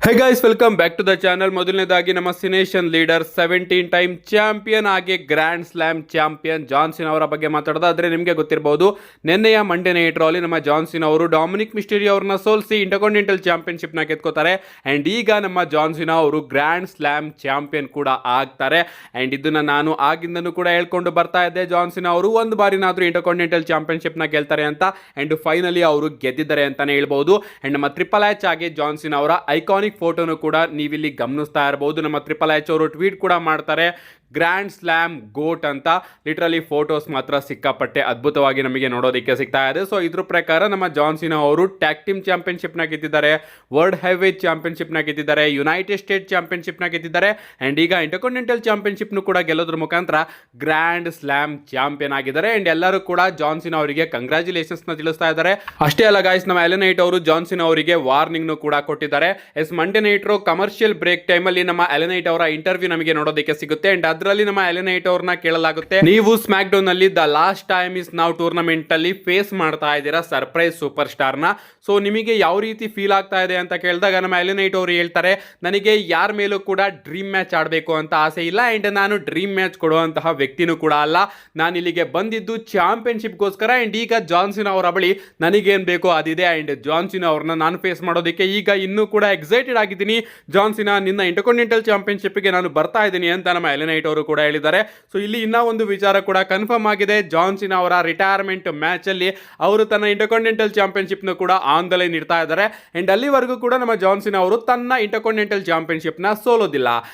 High guys, welcome back to the channel. ಮೊದಲನೇದಾಗಿ ನಮ್ಮ Cenation leader 17 time champion ಹಾಗೆ grand slam champion John Cena ಅವರ ಬಗ್ಗೆ ಮಾತಾಡೋದಾದ್ರೆ ನಿಮಗೆ ಗೊತ್ತಿರಬಹುದು, ನಿನ್ನೆಯ ಮಂಡೇ ನೈಟ್ ರಾ ಅಲ್ಲಿ ನಮ್ಮ ಜಾನ್ಸಿನ್ ಅವರು ಡೊಮಿನಿಕ್ ಮಿಸ್ಟೀರಿಯೋ ಅವರನ್ನ ಸೋಲಿಸಿ ಇಂಟರ್ಕಾಂಟಿನೆಂಟಲ್ ಚಾಂಪಿಯನ್ಶಿಪ್ ನ ಗೆದ್ಕೋತಾರೆ. ಅಂಡ್ ಈಗ ನಮ್ಮ ಜಾನ್ಸಿನ್ ಅವರು ಗ್ರ್ಯಾಂಡ್ ಸ್ಲಾಮ್ ಚಾಂಪಿಯನ್ ಕೂಡ ಆಗ್ತಾರೆ. ಅಂಡ್ ಇದನ್ನ ನಾನು ಆಗಿಂದನೂ ಕೂಡ ಹೇಳ್ಕೊಂಡು ಬರ್ತಾ ಇದ್ದೆ, ಜಾನ್ಸಿನ್ ಅವರು ಒಂದು ಬಾರಿನಾದ್ರೂ ಇಂಟರ್ಕಾಂಟಿನೆಂಟಲ್ ಚಾಂಪಿಯನ್ಶಿಪ್ ನ ಗೆಲ್ತಾರೆ ಅಂತ. ಅಂಡ್ ಫೈನಲಿ ಅವರು ಗೆದ್ದಿದ್ದಾರೆ ಅಂತಾನೆ ಹೇಳ್ಬಹುದು. ಅಂಡ್ ನಮ್ಮ ಟ್ರಿಪಲ್ ಎಚ್ ಹಾಗೆ ಜಾನ್ಸಿನ್ ಅವರ ಐಕಾನಿಕ್ ಫೋಟೋನು ಕೂಡ ನೀವಿಲ್ಲಿ ಗಮನಿಸ್ತಾ ಇರಬಹುದು. ನಮ್ಮ ಟ್ರಿಪಲ್ ಎಚ್ ಅವರು ಟ್ವೀಟ್ ಕೂಡ ಮಾಡ್ತಾರೆ, ಗ್ರ್ಯಾಂಡ್ ಸ್ಲಾಮ್ ಗೋಟ್ ಅಂತ. ಲಿಟ್ರಲಿ ಫೋಟೋಸ್ ಮಾತ್ರ ಸಿಕ್ಕಾಪಟ್ಟೆ ಅದ್ಭುತವಾಗಿ ನಮಗೆ ನೋಡೋದಕ್ಕೆ ಸಿಗ್ತಾ ಇದೆ. ಸೊ ಇದ್ರ ಪ್ರಕಾರ ನಮ್ಮ ಜಾನ್ಸಿನಾ ಅವರು ಟ್ಯಾಗ್ ಟೀಮ್ ಚಾಂಪಿಯನ್ಶಿಪ್ ನ ಗೆದ್ದಿದ್ದಾರೆ, ವರ್ಲ್ಡ್ ಹೆವಿವೇಟ್ ಚಾಂಪಿಯನ್ಶಿಪ್ ನ ಗೆದ್ದಿದ್ದಾರೆ, ಯುನೈಟೆಡ್ ಸ್ಟೇಟ್ ಚಾಂಪಿಯನ್ಶಿಪ್ ನ ಗೆದ್ದಿದ್ದಾರೆ. ಅಂಡ್ ಈಗ ಇಂಟರ್ಕಾಂಟಿನೆಂಟಲ್ ಚಾಂಪಿಯನ್ಶಿಪ್ ನು ಕೂಡ ಗೆಲ್ಲೋದ್ರ ಮುಖಾಂತರ ಗ್ರ್ಯಾಂಡ್ ಸ್ಲಾಮ್ ಚಾಂಪಿಯನ್ ಆಗಿದ್ದಾರೆ. ಅಂಡ್ ಎಲ್ಲರೂ ಕೂಡ ಜಾನ್ಸಿನ್ ಅವರಿಗೆ ಕಂಗ್ರಾಚುಲೇಷನ್ಸ್ ನ ತಿಳಿಸ್ತಾ ಇದ್ದಾರೆ. ಅಷ್ಟೇ ಅಲ್ಲ ಗಾಯ್ಸ್, ನಮ್ಮ ಎಲೆ ನೈಟ್ ಅವರು ಜಾನ್ಸಿನ್ ಅವರಿಗೆ ವಾರ್ನಿಂಗ್ ನು ಕೂಡ ಕೊಟ್ಟಿದ್ದಾರೆ. Monday night Raw commercial break time ಅಲ್ಲಿ ನಮ್ಮ ಎಲೆ ನೈಟ್ ಅವರ ಇಂಟರ್ವ್ಯೂ ನಮಗೆ ನೋಡೋದಕ್ಕೆ ಸಿಗುತ್ತೆ. ಅಂಡ್ ಅದರಲ್ಲಿ ನಮ್ಮ ಎಲೆ ನೈಟ್ ಅವ್ರನ್ನ ಕೇಳಲಾಗುತ್ತೆ, ನೀವು ಸ್ಮ್ಯಾಕ್ ಡೌನ್ ಅಲ್ಲಿ ದ ಲಾಸ್ಟ್ ಟೈಮ್ ಇಸ್ ನಾವ್ ಟೂರ್ನಮೆಂಟ್ ಅಲ್ಲಿ ಫೇಸ್ ಮಾಡ್ತಾ ಇದ್ದೀರಾ ಸರ್ಪ್ರೈಸ್ ಸೂಪರ್ ಸ್ಟಾರ್ ನ. ಸೊ ನಿಮಗೆ ಯಾವ ರೀತಿ ಫೀಲ್ ಆಗ್ತಾ ಇದೆ ಅಂತ ಕೇಳಿದಾಗ ನಮ್ಮ ಎಲೆ ನೈಟ್ ಅವರು ಹೇಳ್ತಾರೆ, ನನಗೆ ಯಾರ ಮೇಲೂ ಕೂಡ ಡ್ರೀಮ್ ಮ್ಯಾಚ್ ಆಡಬೇಕು ಅಂತ ಆಸೆ ಇಲ್ಲ. ಅಂಡ್ ನಾನು ಡ್ರೀಮ್ ಮ್ಯಾಚ್ ಕೊಡುವಂತಹ ವ್ಯಕ್ತಿನೂ ಕೂಡ ಅಲ್ಲ. ನಾನು ಇಲ್ಲಿಗೆ ಬಂದಿದ್ದು ಚಾಂಪಿಯನ್ಶಿಪ್ ಗೋಸ್ಕರ. ಅಂಡ್ ಈಗ ಜಾನ್ಸಿನ್ ಅವರ ಬಳಿ ನನಗೇನ್ ಬೇಕೋ ಅದಿದೆ. ಅಂಡ್ ಜಾನ್ಸಿನ್ ಅವ್ರನ್ನ ನಾನು ಫೇಸ್ ಮಾಡೋದಕ್ಕೆ ಈಗ ಇನ್ನೂ ಕೂಡ ಎಕ್ಸೈಟೆಡ್ ಆಗಿದ್ದೀನಿ. ಜಾನ್ಸಿನಾ, ನಿನ್ನ ಇಂಟರ್ಕಾಂಟಿನೆಂಟಲ್ ಚಾಂಪಿಯನ್ಶಿಪ್ ಗೆ ನಾನು ಬರ್ತಾ ಇದ್ದೀನಿ ಅಂತ ನಮ್ಮ ಎಲೆ ನೈಟ್ ಅವರು ಕೂಡ ಹೇಳಿದ್ದಾರೆ. ಸೊ ಇಲ್ಲಿ ಇನ್ನೂ ಒಂದು ವಿಚಾರ ಕೂಡ ಕನ್ಫರ್ಮ್ ಆಗಿದೆ, ಜಾನ್ಸಿನಾ ಅವರ ರಿಟೈರ್ಮೆಂಟ್ ಮ್ಯಾಚ್ ಅಲ್ಲಿ ಅವರು ತನ್ನ ಇಂಟರ್ಕಾಂಟಿನೆಂಟಲ್ ಚಾಂಪಿಯನ್ಶಿಪ್ ನ ಕೂಡ ಆನ್ ದ ಲೈನ್ ಇಡ್ತಾ ಇದ್ದಾರೆ. ಅಂಡ್ ಅಲ್ಲಿವರೆಗೂ ಕೂಡ ನಮ್ಮ ಜಾನ್ಸಿನಾ ಅವರು ತನ್ನ ಇಂಟರ್ಕಾಂಟಿನೆಂಟಲ್ ಚಾಂಪಿಯನ್ಶಿಪ್ ನ ಸೋಲೋದಿಲ್ಲ.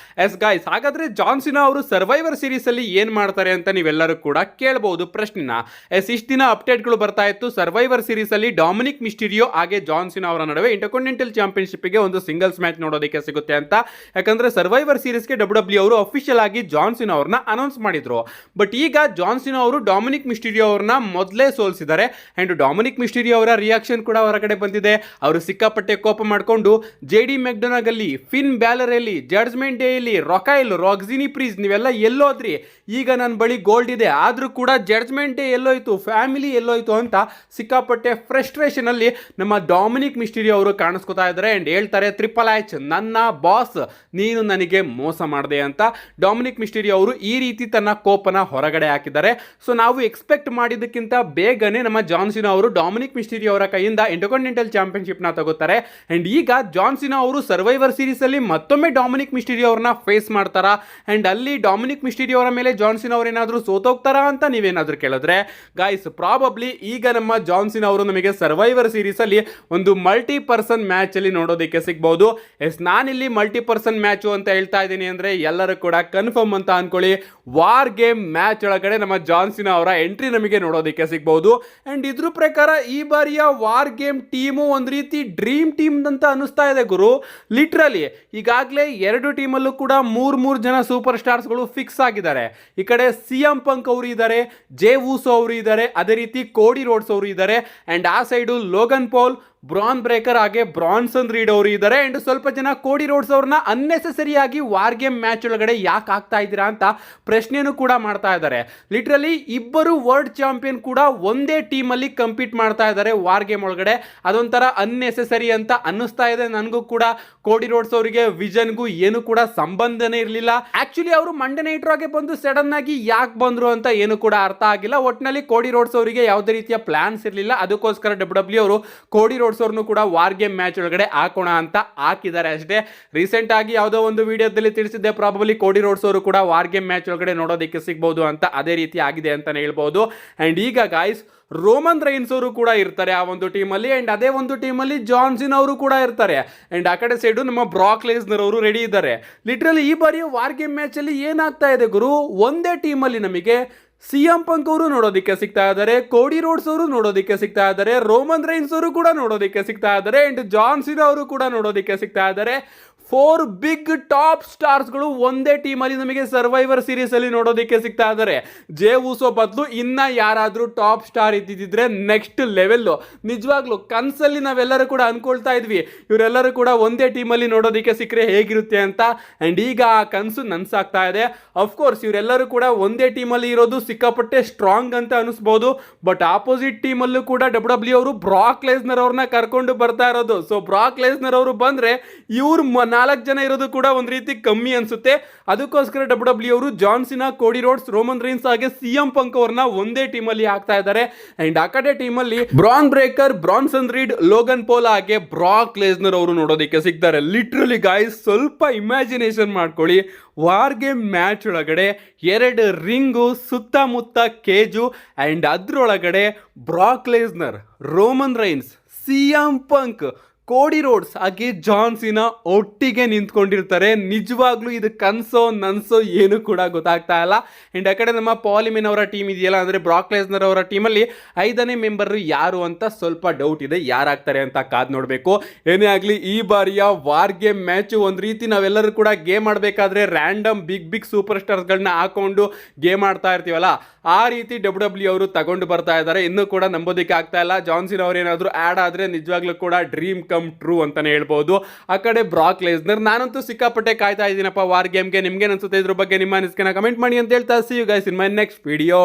ಎಸ್ ಗೈಸ್, ಹಾಗಾದ್ರೆ ಜಾನ್ಸಿನಾ ಅವರು ಸರ್ವೈವರ್ ಸೀರೀಸ್ ಅಲ್ಲಿ ಏನ್ ಮಾಡ್ತಾರೆ ಅಂತ ನೀವೆಲ್ಲರೂ ಕೂಡ ಕೇಳಬಹುದು ಪ್ರಶ್ನೆನ. ಎಸ್, ಇಷ್ಟು ದಿನ ಅಪ್ಡೇಟ್ಗಳು ಬರ್ತಾ ಇತ್ತು, ಸರ್ವೈವರ್ ಸೀರೀಸ್ ಅಲ್ಲಿ ಡೊಮಿನಿಕ್ ಮಿಸ್ಟೀರಿಯೋ ಹಾಗೆ ಜಾನ್ಸಿನಾ ಅವರ ನಡುವೆ ಇಂಟರ್ಕಾಂಟಿನೆಂಟಲ್ ಚಾಂಪಿಯನ್ಶಿಪ್ ಗೆ ಒಂದು ಸಿಂಗಲ್ಸ್ ಮ್ಯಾಚ್ ನೋಡೋದಕ್ಕೆ ಸಿಗುತ್ತೆ ಅಂತ. ಯಾಕಂದ್ರೆ ಸರ್ವೈವರ್ ಸೀರೀಸ್ ಗೆ ಡಬ್ಲ್ಯೂ ಅವರು ಅಫಿಷಿಯಲ್ ಆಗಿ ಜಾನ್ಸಿನ್ ಅವ್ರನ್ನ ಅನೌನ್ಸ್ ಮಾಡಿದ್ರು. ಬಟ್ ಈಗ ಜಾನ್ಸಿನ್ ಅವರು ಡೊಮಿನಿಕ್ ಮಿಸ್ಟೀರಿಯೋ ಅವ್ರನ್ನ ಮೊದಲೇ ಸೋಲಿಸಿದ್ದಾರೆ. ಅಂಡ್ ಡೊಮಿನಿಕ್ ಮಿಸ್ಟೀರಿಯೋ ಅವರ ರಿಯಾಕ್ಷನ್ ಕೂಡ ಹೊರಗಡೆ ಬಂದಿದೆ. ಅವರು ಸಿಕ್ಕಾಪಟ್ಟೆ ಕೋಪ ಮಾಡಿಕೊಂಡು JD ಮೆಕ್ಡೊನಾಗ್ ಅಲ್ಲಿ, ಫಿನ್ ಬ್ಯಾಲರ್ ಅಲ್ಲಿ, ಜಡ್ಜ್ಮೆಂಟ್ ಡೇ ಅಲ್ಲಿ, ರೊಕೈಲ್, ರಾಕ್ಸಿನಿ ಪ್ರೀಸ್ ನೀವೆಲ್ಲ ಎಲ್ಲೋದ್ರಿ, ಈಗ ನನ್ನ ಬಳಿ ಗೋಲ್ಡ್ ಇದೆ ಆದ್ರೂ ಕೂಡ ಜಡ್ಜ್ಮೆಂಟ್ ಡೇ ಎಲ್ಲೋಯ್ತು, ಫ್ಯಾಮಿಲಿ ಎಲ್ಲೋಯ್ತು ಅಂತ ಸಿಕ್ಕಾಪಟ್ಟೆ ಫ್ರಸ್ಟ್ರೇಷನ್ ಅಲ್ಲಿ ನಮ್ಮ ಡೊಮಿನಿಕ್ ಮಿಸ್ಟೀರಿಯೋ ಅವರು ಕಾಣಿಸ್ಕೊತಾ ಇದ್ದಾರೆ. ಅಂಡ್ ಹೇಳ್ತಾರೆ, ಟ್ರಿಪಲ್ ಎಚ್ ನನ್ನ ಬಾಸ್, ನೀನು ನನಗೆ ಮೋಸ ಮಾಡಿದೆ ಅಂತ. ಡೊಮಿನಿಕ್ ಮಿಸ್ಟೀರಿಯೋ ಅವರು ಈ ರೀತಿ ತನ್ನ ಕೋಪನ ಹೊರಗಡೆ ಹಾಕಿದ್ದಾರೆ. ಸೊ ನಾವು ಎಕ್ಸ್ಪೆಕ್ಟ್ ಮಾಡಿದ್ದಕ್ಕಿಂತ ಬೇಗನೆ ನಮ್ಮ ಜಾನ್ಸಿನಾ ಅವರು ಡೊಮಿನಿಕ್ ಮಿಸ್ಟೀರಿಯೋ ಅವರ ಕೈಯಿಂದ ಇಂಟರ್ಕಾಂಟಿನೆಂಟಲ್ ಚಾಂಪಿಯನ್ಶಿಪ್ ನ ತಗೋತಾರೆ. ಅಂಡ್ ಈಗ ಜಾನ್ಸಿನಾ ಅವರು ಸರ್ವೈವರ್ ಸೀರೀಸ್ ಅಲ್ಲಿ ಮತ್ತೊಮ್ಮೆ ಡೊಮಿನಿಕ್ ಮಿಸ್ಟೀರಿಯೋ ಅವರನ್ನ ಫೇಸ್ ಮಾಡ್ತಾರಾ, ಅಂಡ್ ಅಲ್ಲಿ ಡೊಮಿನಿಕ್ ಮಿಸ್ಟೀರಿಯೋ ಅವರ ಮೇಲೆ ಜಾನ್ಸಿನಾ ಅವರು ಏನಾದರೂ ಸೋತೋಗ್ತಾರಾ ಅಂತ ನೀವೇನಾದ್ರೂ ಕೇಳಿದ್ರೆ ಗೈಸ್, ಪ್ರಾಬಬ್ಲಿ ಈಗ ನಮ್ಮ ಜಾನ್ಸಿನಾ ಅವರು ನಮಗೆ ಸರ್ವೈವರ್ ಸೀರೀಸ್ ಅಲ್ಲಿ ಒಂದು ಮಲ್ಟಿ ಪರ್ಸನ್ ಮ್ಯಾಚ್ ಅಲ್ಲಿ ನೋಡೋದಕ್ಕೆ ಸಿಗಬಹುದು. ಎಸ್, ನಾನಿಲ್ಲಿ ಮಲ್ಟಿ ಪರ್ಸನ್ ಮ್ಯಾಚ್ ಅಂತ ಹೇಳ್ತಾ ಇದ್ದೀನಿ ಅಂದ್ರೆ ಎಲ್ಲರೂ ಕೂಡ ಕನ್ಫರ್ಮ್ ಅಂತ ಅನ್ಕೊಳ್ಳಿ, ವಾರ್ ಗೇಮ್ ಮ್ಯಾಚ್ ಒಳಗಡೆ ನಮ್ಮ ಜಾನ್ಸಿನಾ ಅವರ ಎಂಟ್ರಿ ನಮಗೆ ನೋಡೋದಕ್ಕೆ ಸಿಗಬಹುದು. ಅಂಡ್ ಇದ್ರ ಪ್ರಕಾರ ಈ ಬಾರಿಯ ವಾರ್ ಗೇಮ್ ಟೀಮು ಒಂದು ರೀತಿ ಡ್ರೀಮ್ ಟೀಮ್ ಅಂತ ಅನಿಸ್ತಾ ಇದೆ ಗುರು. ಲಿಟ್ರಲಿ ಈಗಾಗಲೇ ಎರಡು ಟೀಮಲ್ಲೂ ಕೂಡ ಮೂರು ಜನ ಸೂಪರ್ ಸ್ಟಾರ್ಸ್ಗಳು ಫಿಕ್ಸ್ ಆಗಿದ್ದಾರೆ. ಈ ಕಡೆ CM ಪಂಕ್ ಅವರು ಇದ್ದಾರೆ, ಜೇ ಊಸೋ ಅವರು ಇದ್ದಾರೆ, ಅದೇ ರೀತಿ ಕೋಡಿ ರೋಡ್ಸ್ ಅವರು ಇದ್ದಾರೆ. ಅಂಡ್ ಆ side Logan Paul, Bron Breakker ಹಾಗೆ ಬ್ರಾನ್ಸನ್ ರೀಡ್ ಅವರು ಇದ್ದಾರೆ. ಅಂಡ್ ಸ್ವಲ್ಪ ಜನ ಕೋಡಿ ರೋಡ್ಸ್ ಅವ್ರನ್ನ ಅನ್ನೆಸೆಸರಿ ಆಗಿ ವಾರ್ ಗೇಮ್ ಮ್ಯಾಚ್ ಒಳಗಡೆ ಯಾಕೆ ಆಗ್ತಾ ಇದ್ದೀರಾ ಅಂತ ಪ್ರಶ್ನೆನೂ ಕೂಡ ಮಾಡ್ತಾ ಇದ್ದಾರೆ. ಲಿಟ್ರಲಿ ಇಬ್ಬರು ವರ್ಲ್ಡ್ ಚಾಂಪಿಯನ್ ಕೂಡ ಒಂದೇ ಟೀಮ್ ಅಲ್ಲಿ ಕಂಪೀಟ್ ಮಾಡ್ತಾ ಇದ್ದಾರೆ ವಾರ್ ಗೇಮ್ ಒಳಗಡೆ. ಅದೊಂಥರ ಅನ್ನೆಸೆಸರಿ ಅಂತ ಅನ್ನಿಸ್ತಾ ಇದೆ ನನಗೂ ಕೂಡ. ಕೋಡಿ ರೋಡ್ಸ್ ಅವರಿಗೆ ವಿಷನ್ಗೂ ಏನು ಕೂಡ ಸಂಬಂಧನೇ ಇರಲಿಲ್ಲ. ಆಕ್ಚುಲಿ ಅವರು ಮಂಡೇ ನೈಟ್ ರಾಗೆ ಬಂದು ಸಡನ್ ಆಗಿ ಯಾಕೆ ಬಂದ್ರು ಅಂತ ಏನು ಕೂಡ ಅರ್ಥ ಆಗಿಲ್ಲ. ಒಟ್ಟಿನಲ್ಲಿ ಕೋಡಿ ರೋಡ್ಸ್ ಅವರಿಗೆ ಯಾವುದೇ ರೀತಿಯ ಪ್ಲಾನ್ಸ್ ಇರಲಿಲ್ಲ. ಅದಕ್ಕೋಸ್ಕರ ಡಬ್ಲ್ಯೂ ಅವರು ಕೋಡಿ ರೋಡ್ಸ್ ಅವ್ರನ್ನು ಕೂಡ ವಾರ್ ಗೇಮ್ ಮ್ಯಾಚ್ ಒಳಗಡೆ ಹಾಕೋಣ ಅಂತ ಹಾಕಿದ್ದಾರೆ ಅಷ್ಟೇ. ರೀಸೆಂಟ್ ಆಗಿ ಯಾವುದೋ ಒಂದು ವಿಡಿಯೋದಲ್ಲಿ ತಿಳಿಸಿದ್ದೆ, ಪ್ರಾಬಬ್ಲಿ ಕೋಡಿ ರೋಡ್ಸ್ ಅವರು ಕೂಡ ವಾರ್ ಗೇಮ್ ಮ್ಯಾಚ್ ಒಳಗಡೆ ನೋಡೋದಕ್ಕೆ ಸಿಗಬಹುದು ಅಂತ. ಅದೇ ರೀತಿ ಆಗಿದೆ ಅಂತಾನೆ ಹೇಳ್ಬಹುದು. ಅಂಡ್ ಈಗ ಗಾಯ್ಸ್, ರೋಮನ್ ರೈನ್ಸ್ ಅವರು ಕೂಡ ಇರ್ತಾರೆ ಆ ಒಂದು ಟೀಮಲ್ಲಿ. ಅಂಡ್ ಅದೇ ಒಂದು ಟೀಮಲ್ಲಿ ಜಾನ್ಸಿನ್ ಅವರು ಕೂಡ ಇರ್ತಾರೆ. ಅಂಡ್ ಆ ಕಡೆ ಸೈಡು ನಮ್ಮ ಬ್ರಾಕ್ ಲೆಸ್ನರ್ ಅವರು ರೆಡಿ ಇದ್ದಾರೆ. ಲಿಟ್ರಲಿ ಈ ಬಾರಿ ವಾರ್ ಗೇಮ್ ಮ್ಯಾಚ್ ಅಲ್ಲಿ ಏನಾಗ್ತಾ ಇದೆ ಗುರು, ಒಂದೇ ಟೀಮಲ್ಲಿ ನಮಗೆ CM ಪಂಕ್ ಅವರು ನೋಡೋದಕ್ಕೆ ಸಿಗ್ತಾ ಇದ್ದಾರೆ, ಕೋಡಿ ರೋಡ್ಸ್ ಅವರು ನೋಡೋದಕ್ಕೆ ಸಿಗ್ತಾ ಇದ್ದಾರೆ, ರೋಮನ್ ರೈನ್ಸ್ ಅವರು ಕೂಡ ನೋಡೋದಕ್ಕೆ ಸಿಗ್ತಾ ಇದ್ದಾರೆ, ಅಂಡ್ ಜಾನ್ಸಿನಾ ಅವರು ಕೂಡ ನೋಡೋದಕ್ಕೆ ಸಿಗ್ತಾ ಇದ್ದಾರೆ. 4 ಬಿಗ್ ಟಾಪ್ ಸ್ಟಾರ್ಸ್ಗಳು ಒಂದೇ ಟೀಮಲ್ಲಿ ನಮಗೆ ಸರ್ವೈವರ್ ಸೀರೀಸ್ ಅಲ್ಲಿ ನೋಡೋದಕ್ಕೆ ಸಿಗ್ತಾ ಇದ್ದಾರೆ. ಜೇ ಊಸೋ ಬದಲು ಇನ್ನ ಯಾರಾದ್ರೂ ಟಾಪ್ ಸ್ಟಾರ್ ಇದ್ದಿದ್ರೆ ನೆಕ್ಸ್ಟ್ ಲೆವೆಲ್. ನಿಜವಾಗ್ಲೂ ಕನ್ಸಲ್ಲಿ ನಾವೆಲ್ಲರೂ ಕೂಡ ಅನ್ಕೊಳ್ತಾ ಇದ್ವಿ ಇವರೆಲ್ಲರೂ ಕೂಡ ಒಂದೇ ಟೀಮಲ್ಲಿ ನೋಡೋದಕ್ಕೆ ಸಿಕ್ಕರೆ ಹೇಗಿರುತ್ತೆ ಅಂತ. ಅಂಡ್ ಈಗ ಆ ಕನಸು ನನ್ಸಾಗ್ತಾ ಇದೆ. ಅಫ್ಕೋರ್ಸ್ ಇವರೆಲ್ಲರೂ ಕೂಡ ಒಂದೇ ಟೀಮಲ್ಲಿ ಇರೋದು ಸಿಕ್ಕಾಪಟ್ಟೆ ಸ್ಟ್ರಾಂಗ್ ಅಂತ ಅನಿಸ್ಬೋದು. ಬಟ್ ಆಪೋಸಿಟ್ ಟೀಮಲ್ಲೂ ಕೂಡ ಡಬ್ಲ್ಯೂ ಅವರು ಬ್ರಾಕ್ ಲೆಸ್ನರ್ ಅವ್ರನ್ನ ಕರ್ಕೊಂಡು ಬರ್ತಾ ಇರೋದು. ಸೊ ಬ್ರಾಕ್ ಲೆಸ್ನರ್ ಅವರು ಬಂದ್ರೆ ಇವ್ರು 4 ಜನ ಇರೋದು ಕೂಡ ಒಂದು ರೀತಿ ಕಮ್ಮಿ ಅನ್ಸುತ್ತೆ. ಅದಕ್ಕೋಸ್ಕರ ಡಬ್ಲ್ಯೂ ಅವರು John Cena, Cody Rhodes, Roman Reigns ಹಾಗೆ ಸಿಎಂ ಪಂಕ್ ಅವ್ರನ್ನ ಒಂದೇ ಟೀಮಲ್ಲಿ ಹಾಕ್ತಾ ಇದ್ದಾರೆ. ಅಂಡ್ ಆ ಕಡೆ ಟೀಮಲ್ಲಿ Bron Breakker, Bronson Reed, Logan Paul ಹಾಗೆ ಬ್ರಾಕ್ ಲೆಸ್ನರ್ ಅವರು ನೋಡೋದಕ್ಕೆ ಸಿಗ್ತಾರೆ. ಲಿಟ್ರಲಿ ಗಾಯ್ಸ್, ಸ್ವಲ್ಪ ಇಮ್ಯಾಜಿನೇಷನ್ ಮಾಡ್ಕೊಳ್ಳಿ. ವಾರ್ ಗೇಮ್ ಮ್ಯಾಚ್ ಒಳಗಡೆ 2 ರಿಂಗು, ಸುತ್ತಮುತ್ತ ಕೇಜು, ಅಂಡ್ ಅದ್ರೊಳಗಡೆ Brock Lesnar, Roman Reigns, CM Punk, Cody Rhodes ಹಾಗೆ ಜಾನ್ ಸಿನಾ ಒಟ್ಟಿಗೆ ನಿಂತ್ಕೊಂಡಿರ್ತಾರೆ. ನಿಜವಾಗ್ಲೂ ಇದು ಕನ್ಸೋ ನನ್ಸೋ ಏನು ಕೂಡ ಗೊತ್ತಾಗ್ತಾ ಇಲ್ಲ. ಅಂಡ್ ಆ ಕಡೆ ನಮ್ಮ ಪಾಲಿಮಿನ್ ಅವರ ಟೀಮ್ ಇದೆಯಲ್ಲ, ಅಂದರೆ ಬ್ರಾಕ್ ಲೆಸ್ನರ್ ಅವರ ಟೀಮಲ್ಲಿ 5ನೇ ಮೆಂಬರ್ ಯಾರು ಅಂತ ಸ್ವಲ್ಪ ಡೌಟ್ ಇದೆ. ಯಾರಾಗ್ತಾರೆ ಅಂತ ಕಾದ್ ನೋಡಬೇಕು. ಏನೇ ಆಗಲಿ ಈ ಬಾರಿಯ ವಾರ್ ಗೇಮ್ ಮ್ಯಾಚು ಒಂದು ರೀತಿ ನಾವೆಲ್ಲರೂ ಕೂಡ ಗೇಮ್ ಆಡಬೇಕಾದ್ರೆ ರ್ಯಾಂಡಮ್ ಬಿಗ್ ಸೂಪರ್ ಸ್ಟಾರ್ಸ್ಗಳನ್ನ ಹಾಕೊಂಡು ಗೇಮ್ ಆಡ್ತಾ ಇರ್ತೀವಲ್ಲ, ಆ ರೀತಿ ಡಬ್ಲ್ಯೂ ಅವರು ತಗೊಂಡು ಬರ್ತಾ ಇದ್ದಾರೆ. ಇನ್ನೂ ಕೂಡ ನಂಬೋದಕ್ಕೆ ಆಗ್ತಾ ಇಲ್ಲ. ಜಾನ್ ಸಿನಾ ಅವ್ರು ಏನಾದರೂ ಆ್ಯಡ್ ಆದರೆ ನಿಜವಾಗ್ಲೂ ಕೂಡ ಡ್ರೀಮ್ ಕಮ್ ಟ್ರೂ ಅಂತಾನೆ ಹೇಳ್ಬೋದು. ಆ ಕಡೆ ಬ್ರಾಕ್ ಲೆಸ್ನರ್, ನಾನಂತೂ ಸಿಕ್ಕಾಪಟ್ಟೆ ಕಾಯ್ತಾ ಇದ್ದೀನಪ್ಪ ವಾರ್ ಗೇಮ್ಗೆ. ನಿಮ್ಗೆ ಅನ್ಸುತ್ತೆ ಇದ್ರ ಬಗ್ಗೆ ನಿಮ್ಮ ಅನಿಸಿಕೆನ ಕಮೆಂಟ್ ಮಾಡಿ ಅಂತ ಹೇಳ್ತಾ, see you guys in my next video.